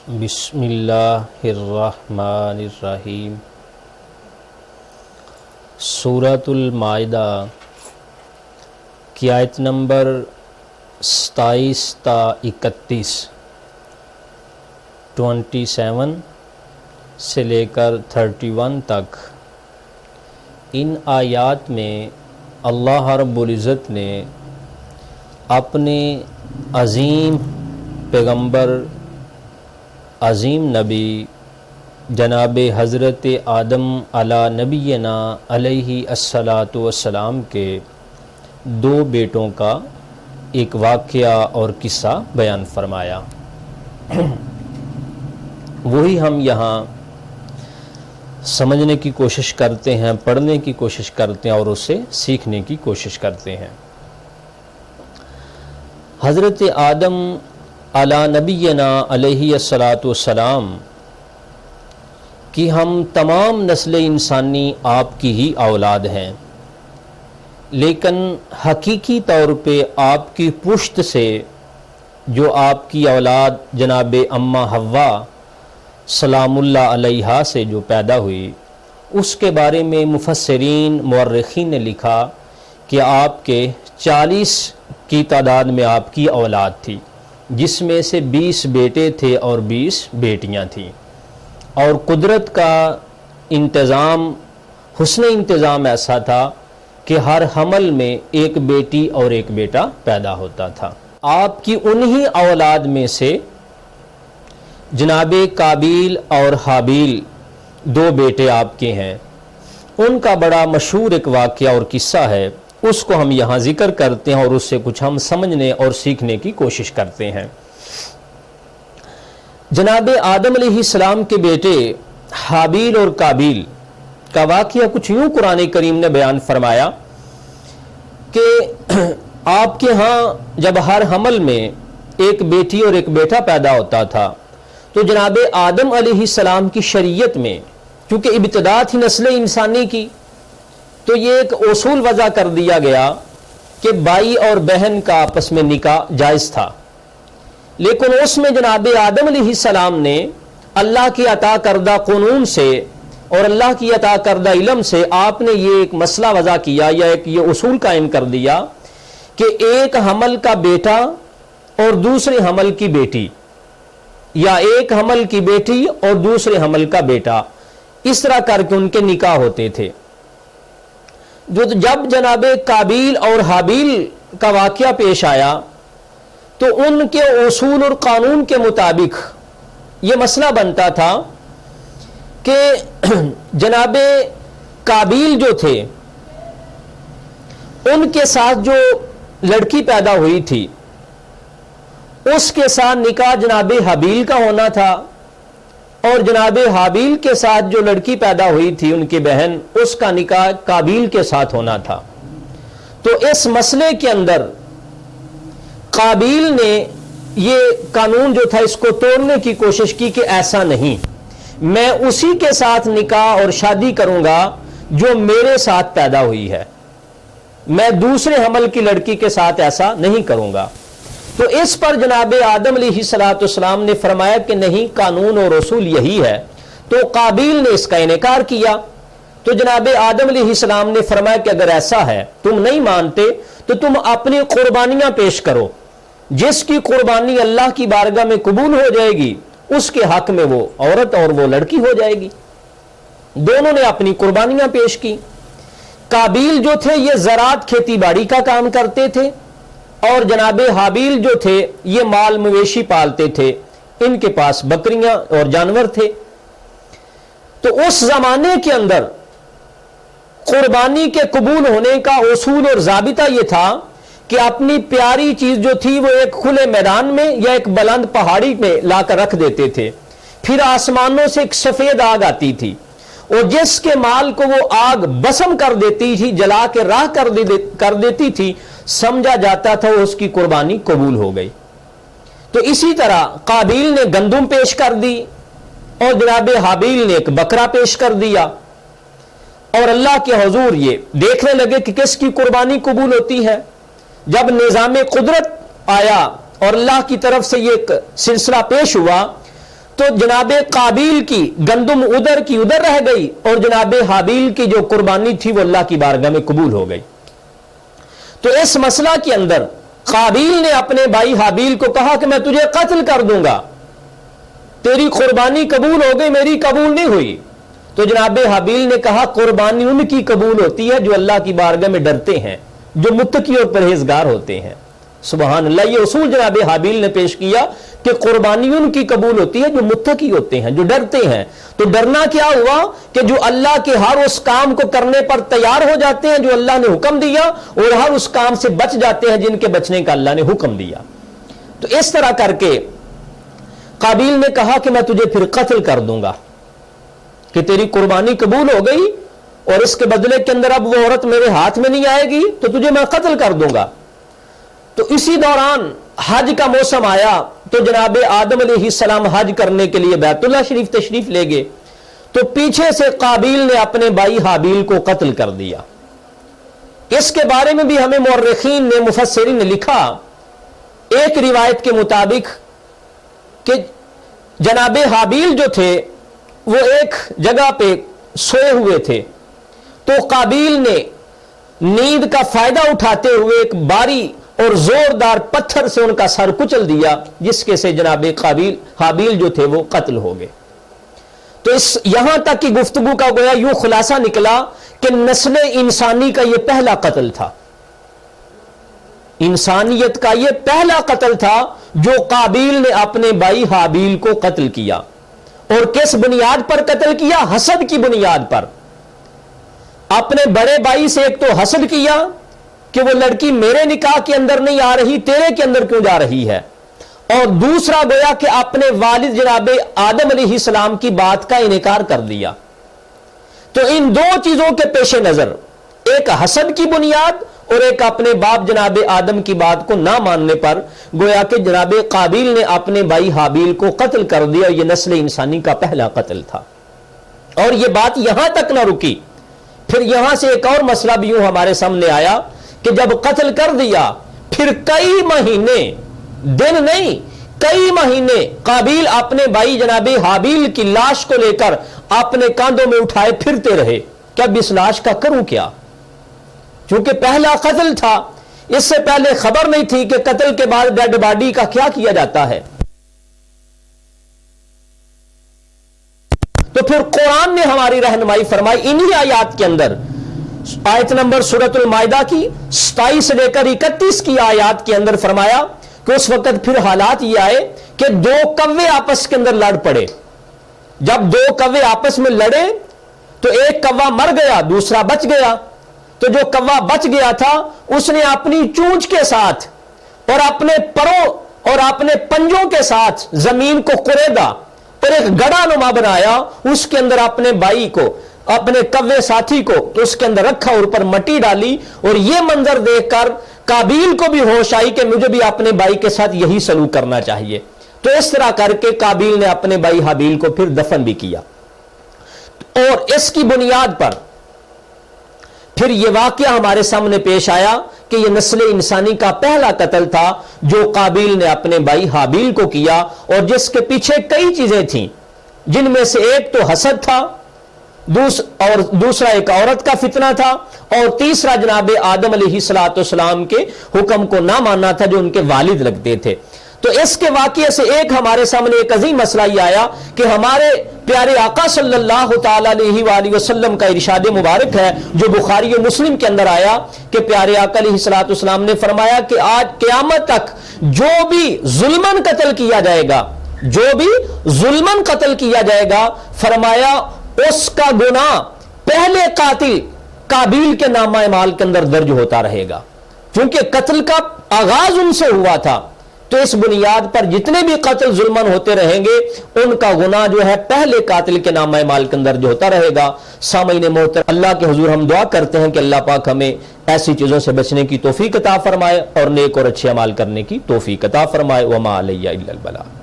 بسم اللہ الرحمن الرحیم۔ سورۃ المائدہ کی آیت نمبر 27 تا 31 27 سے لے کر 31 تک، ان آیات میں اللہ رب العزت نے اپنے عظیم پیغمبر، عظیم نبی جناب حضرت آدم علی نبینا علیہ الصلاۃ والسلام کے دو بیٹوں کا ایک واقعہ اور قصہ بیان فرمایا۔ وہی ہم یہاں سمجھنے کی کوشش کرتے ہیں، پڑھنے کی کوشش کرتے ہیں اور اسے سیکھنے کی کوشش کرتے ہیں۔ حضرت آدم علی نبینا علیہ الصلاۃ والسلام کی ہم تمام نسل انسانی آپ کی ہی اولاد ہیں، لیکن حقیقی طور پہ آپ کی پشت سے جو آپ کی اولاد جناب اماں حوا سلام اللہ علیہا سے جو پیدا ہوئی، اس کے بارے میں مفسرین مورخین نے لکھا کہ آپ کے 40 کی تعداد میں آپ کی اولاد تھی، جس میں سے 20 بیٹے تھے اور 20 بیٹیاں تھیں، اور قدرت کا انتظام، حسن انتظام ایسا تھا کہ ہر حمل میں ایک بیٹی اور ایک بیٹا پیدا ہوتا تھا۔ آپ کی انہی اولاد میں سے جناب قابیل اور حابیل دو بیٹے آپ کے ہیں، ان کا بڑا مشہور ایک واقعہ اور قصہ ہے، اس کو ہم یہاں ذکر کرتے ہیں اور اس سے کچھ ہم سمجھنے اور سیکھنے کی کوشش کرتے ہیں۔ جناب آدم علیہ السلام کے بیٹے حابیل اور قابیل کا واقعہ کچھ یوں قرآن کریم نے بیان فرمایا کہ آپ کے ہاں جب ہر حمل میں ایک بیٹی اور ایک بیٹا پیدا ہوتا تھا تو جناب آدم علیہ السلام کی شریعت میں، چونکہ ابتدا تھی نسل انسانی کی، تو یہ ایک اصول وضع کر دیا گیا کہ بھائی اور بہن کا آپس میں نکاح جائز تھا، لیکن اس میں جناب آدم علیہ السلام نے اللہ کی عطا کردہ قانون سے اور اللہ کی عطا کردہ علم سے آپ نے یہ ایک مسئلہ وضع کیا یا ایک یہ اصول قائم کر دیا کہ ایک حمل کا بیٹا اور دوسرے حمل کی بیٹی، یا ایک حمل کی بیٹی اور دوسرے حمل کا بیٹا، اس طرح کر کے ان کے نکاح ہوتے تھے۔ جب جناب قابیل اور حابیل کا واقعہ پیش آیا تو ان کے اصول اور قانون کے مطابق یہ مسئلہ بنتا تھا کہ جناب قابیل جو تھے ان کے ساتھ جو لڑکی پیدا ہوئی تھی اس کے ساتھ نکاح جناب حابیل کا ہونا تھا، اور جناب حابیل کے ساتھ جو لڑکی پیدا ہوئی تھی ان کی بہن، اس کا نکاح قابیل کے ساتھ ہونا تھا۔ تو اس مسئلے کے اندر قابیل نے یہ قانون جو تھا اس کو توڑنے کی کوشش کی کہ ایسا نہیں، میں اسی کے ساتھ نکاح اور شادی کروں گا جو میرے ساتھ پیدا ہوئی ہے، میں دوسرے حمل کی لڑکی کے ساتھ ایسا نہیں کروں گا۔ تو اس پر جناب آدم علیہ السلام نے فرمایا کہ نہیں، قانون اور رسول یہی ہے۔ تو قابیل نے اس کا انکار کیا، تو جناب آدم علیہ السلام نے فرمایا کہ اگر ایسا ہے، تم نہیں مانتے تو تم اپنی قربانیاں پیش کرو، جس کی قربانی اللہ کی بارگاہ میں قبول ہو جائے گی اس کے حق میں وہ عورت اور وہ لڑکی ہو جائے گی۔ دونوں نے اپنی قربانیاں پیش کی۔ قابیل جو تھے یہ زراعت، کھیتی باڑی کا کام کرتے تھے، اور جناب حابیل جو تھے یہ مال مویشی پالتے تھے، ان کے پاس بکریاں اور جانور تھے۔ تو اس زمانے کے اندر قربانی کے قبول ہونے کا اصول اور ضابطہ یہ تھا کہ اپنی پیاری چیز جو تھی وہ ایک کھلے میدان میں یا ایک بلند پہاڑی میں لا کر رکھ دیتے تھے، پھر آسمانوں سے ایک سفید آگ آتی تھی اور جس کے مال کو وہ آگ بسم کر دیتی تھی، جلا کے راہ کر دیتی تھی، سمجھا جاتا تھا اس کی قربانی قبول ہو گئی۔ تو اسی طرح قابیل نے گندم پیش کر دی اور جناب حابیل نے ایک بکرا پیش کر دیا، اور اللہ کے حضور یہ دیکھنے لگے کہ کس کی قربانی قبول ہوتی ہے۔ جب نظام قدرت آیا اور اللہ کی طرف سے یہ ایک سلسلہ پیش ہوا تو جناب قابیل کی گندم ادھر کی ادھر رہ گئی اور جناب حابیل کی جو قربانی تھی وہ اللہ کی بارگاہ میں قبول ہو گئی۔ تو اس مسئلہ کے اندر قابیل نے اپنے بھائی حابیل کو کہا کہ میں تجھے قتل کر دوں گا، تیری قربانی قبول ہو گئی، میری قبول نہیں ہوئی۔ تو جناب حابیل نے کہا قربانی ان کی قبول ہوتی ہے جو اللہ کی بارگاہ میں ڈرتے ہیں، جو متقی اور پرہیزگار ہوتے ہیں۔ سبحان اللہ، یہ اصول جناب حابیل نے پیش کیا کہ قربانی ان کی قبول ہوتی ہے جو متقی ہوتے ہیں، جو ڈرتے ہیں۔ تو ڈرنا کیا ہوا کہ جو اللہ کے ہر اس کام کو کرنے پر تیار ہو جاتے ہیں جو اللہ نے حکم دیا، اور ہر اس کام سے بچ جاتے ہیں جن کے بچنے کا اللہ نے حکم دیا۔ تو اس طرح کر کے قابیل نے کہا کہ میں تجھے پھر قتل کر دوں گا کہ تیری قربانی قبول ہو گئی اور اس کے بدلے کے اندر اب وہ عورت میرے ہاتھ میں نہیں آئے گی تو تجھے میں قتل کر دوں گا۔ تو اسی دوران حج کا موسم آیا تو جناب آدم علیہ السلام حج کرنے کے لیے بیت اللہ شریف تشریف لے گئے، تو پیچھے سے قابیل نے اپنے بھائی حابیل کو قتل کر دیا۔ اس کے بارے میں بھی ہمیں مورخین نے، مفسرین نے لکھا، ایک روایت کے مطابق کہ جناب حابیل جو تھے وہ ایک جگہ پہ سوئے ہوئے تھے، تو قابیل نے نیند کا فائدہ اٹھاتے ہوئے ایک باری اور زوردار پتھر سے ان کا سر کچل دیا، جس کے سے جناب حابیل جو تھے وہ قتل ہو گئے۔ تو یہاں تک کی گفتگو کا گویا یوں خلاصہ نکلا کہ نسل انسانی کا یہ پہلا قتل تھا، انسانیت کا یہ پہلا قتل تھا جو قابیل نے اپنے بھائی حابیل کو قتل کیا۔ اور کس بنیاد پر قتل کیا؟ حسد کی بنیاد پر۔ اپنے بڑے بھائی سے ایک تو حسد کیا کہ وہ لڑکی میرے نکاح کے اندر نہیں آ رہی، تیرے کے اندر کیوں جا رہی ہے، اور دوسرا گویا کہ اپنے والد جناب آدم علیہ السلام کی بات کا انکار کر دیا۔ تو ان دو چیزوں کے پیش نظر، ایک حسد کی بنیاد اور ایک اپنے باپ جناب آدم کی بات کو نہ ماننے پر، گویا کہ جناب قابیل نے اپنے بھائی حابیل کو قتل کر دیا۔ یہ نسل انسانی کا پہلا قتل تھا۔ اور یہ بات یہاں تک نہ رکی، پھر یہاں سے ایک اور مسئلہ بھی یوں ہمارے سامنے آیا کہ جب قتل کر دیا پھر کئی مہینے، دن نہیں کئی مہینے قابیل اپنے بھائی جناب حابیل کی لاش کو لے کر اپنے کاندھوں میں اٹھائے پھرتے رہے کہ اب اس لاش کا کروں کیا، چونکہ پہلا قتل تھا، اس سے پہلے خبر نہیں تھی کہ قتل کے بعد ڈیڈ باڈی کا کیا کیا جاتا ہے۔ تو پھر قرآن نے ہماری رہنمائی فرمائی انہی آیات کے اندر، آیت نمبر سورۃ المائدہ کی 27 سے لے کر 31 کی آیات کے اندر فرمایا کہ اس وقت پھر حالات یہ آئے کہ دو کوے آپس کے اندر لڑ پڑے۔ جب دو کوے آپس میں لڑے تو ایک کوا مر گیا، دوسرا بچ گیا۔ تو جو کوا بچ گیا تھا اس نے اپنی چونچ کے ساتھ اور اپنے پروں اور اپنے پنجوں کے ساتھ زمین کو کریدا اور ایک گڑھا نما بنایا، اس کے اندر اپنے بھائی کو، اپنے کوے ساتھی کو اس کے اندر رکھا اور اوپر مٹی ڈالی۔ اور یہ منظر دیکھ کر قابیل کو بھی ہوش آئی کہ مجھے بھی اپنے بھائی کے ساتھ یہی سلوک کرنا چاہیے۔ تو اس طرح کر کے قابیل نے اپنے بھائی حابیل کو پھر دفن بھی کیا۔ اور اس کی بنیاد پر پھر یہ واقعہ ہمارے سامنے پیش آیا کہ یہ نسل انسانی کا پہلا قتل تھا جو قابیل نے اپنے بھائی حابیل کو کیا، اور جس کے پیچھے کئی چیزیں تھیں، جن میں سے ایک تو حسد تھا، اور دوسرا ایک عورت کا فتنہ تھا، اور تیسرا جناب آدم علیہ السلام کے حکم کو نہ ماننا تھا جو ان کے والد لگتے تھے۔ تو اس کے واقعے سے ایک ہمارے سامنے ایک عظیم مسئلہ یہ آیا کہ ہمارے پیارے آقا صلی اللہ تعالی علیہ وآلہ وسلم کا ارشاد مبارک ہے جو بخاری و مسلم کے اندر آیا کہ پیارے آقا علیہ السلام نے فرمایا کہ آج قیامت تک جو بھی ظلمن قتل کیا جائے گا، جو بھی ظلمن قتل کیا جائے گا، فرمایا اس کا گناہ پہلے قاتل قابیل کے نامہ اعمال کے اندر درج ہوتا رہے گا، کیونکہ قتل کا آغاز ان سے ہوا تھا۔ تو اس بنیاد پر جتنے بھی قتل ظلمن ہوتے رہیں گے ان کا گناہ جو ہے پہلے قاتل کے نامہ اعمال کے اندر جو ہوتا رہے گا۔ سامعین محترم، اللہ کے حضور ہم دعا کرتے ہیں کہ اللہ پاک ہمیں ایسی چیزوں سے بچنے کی توفیق عطا فرمائے اور نیک اور اچھے اعمال کرنے کی توفیق عطا فرمائے۔ وما علیہ الا البلاغ۔